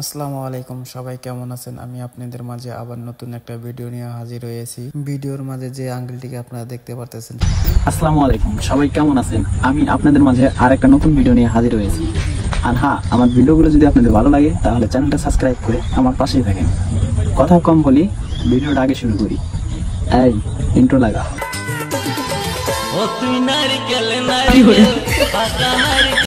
আসসালামু আলাইকুম, সবাই কেমন আছেন? আমি আপনাদের মাঝে আবার নতুন একটা ভিডিও নিয়ে হাজির হয়েছি। ভিডিওর মাঝে যে আঙ্কেলটিকে আপনারা দেখতে পারতেছেন। আসসালামু আলাইকুম, সবাই কেমন আছেন? আমি আপনাদের মাঝে আর একটা নতুন ভিডিও নিয়ে হাজির হয়েছি। আর হ্যাঁ, আমার ভিডিওগুলো যদি আপনাদের ভালো লাগে তাহলে চ্যানেলটা সাবস্ক্রাইব করে আমার পাশেই থাকেন। কথা কম বলি, ভিডিওটা আগে শুরু করি। এই ইন্ট্রো লাগা।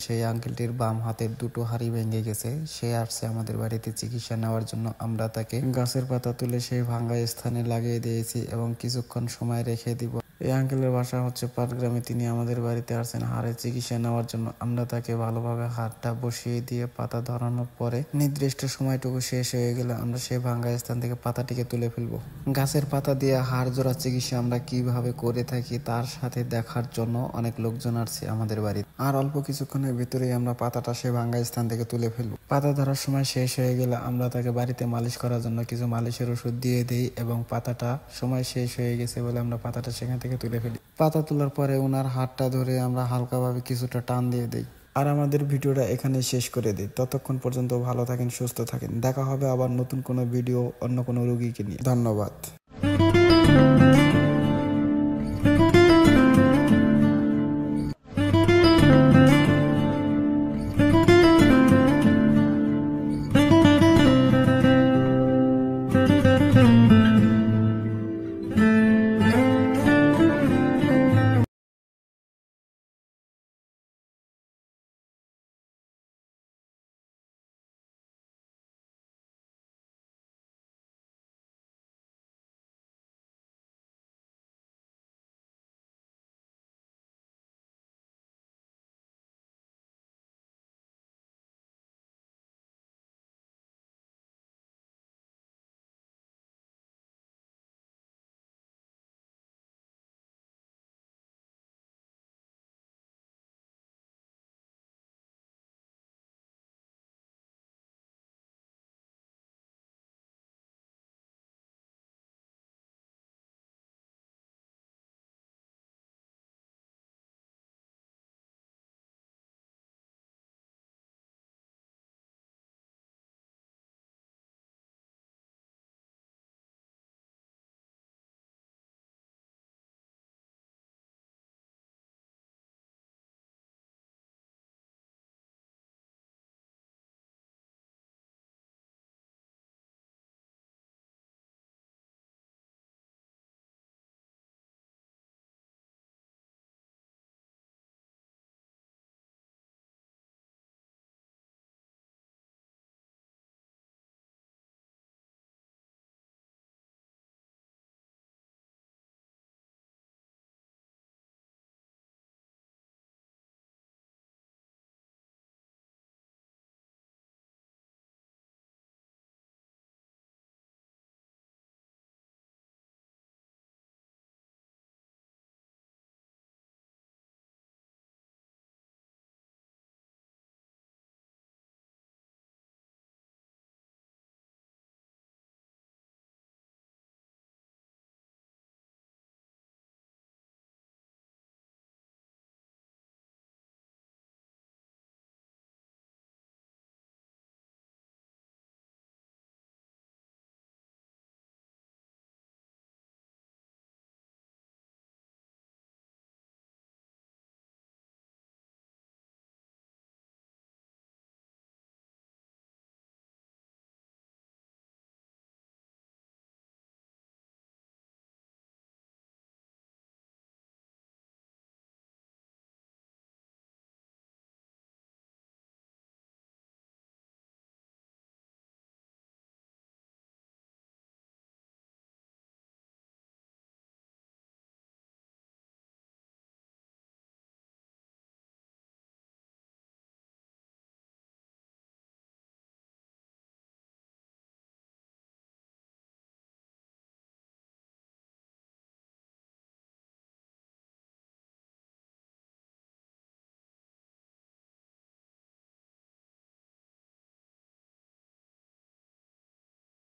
সেই আঙ্কেলটির বাম হাতের দুটো হাড়ি ভেঙে গেছে। সে আসছে আমাদের বাড়িতে চিকিৎসা নেওয়ার জন্য। আমরা তাকে গাছের পাতা তুলে সেই ভাঙ্গা স্থানে লাগিয়ে দিয়েছি এবং কিছুক্ষণ সময় রেখে দিব। এই আঙ্কেলের বাসা হচ্ছে পাটগ্রামে। তিনি আমাদের বাড়িতে আসছেন হাড়ের চিকিৎসা নেওয়ার জন্য। আমরা তাকে ভালোভাবে হাড়টা বসিয়ে দিয়ে পাতা ধরানোর পরে নির্দিষ্ট সময়টুকু শেষ হয়ে গেলে আমরা সেই ভাঙ্গা স্থান থেকে পাতাটিকে তুলে ফেলবো। গাছের পাতা দিয়ে হাড় জোড়া চিকিৎসা আমরা কিভাবে করে থাকি তার সাথে দেখার জন্য অনেক লোকজন আসছে আমাদের বাড়িতে। আর অল্প কিছুক্ষণের ভিতরেই আমরা পাতাটা সেই ভাঙ্গা স্থান থেকে তুলে ফেলবো। পাতা ধরার সময় শেষ হয়ে গেলে আমরা তাকে বাড়িতে মালিশ করার জন্য কিছু মালিশের ওষুধ দিয়ে দিই এবং পাতাটা সময় শেষ হয়ে গেছে বলে আমরা পাতাটা সেখান থেকে তুলে ফেলি। পাতা তোলার পরে ওনার হাতটা ধরে আমরা হালকাভাবে কিছুটা টান দিয়ে দিই। আর আমাদের ভিডিওটা এখানে শেষ করে দিই। ততক্ষণ পর্যন্ত ভালো থাকেন, সুস্থ থাকেন। দেখা হবে আবার নতুন কোনো ভিডিও অন্য কোনো রোগীকে নিয়ে। ধন্যবাদ।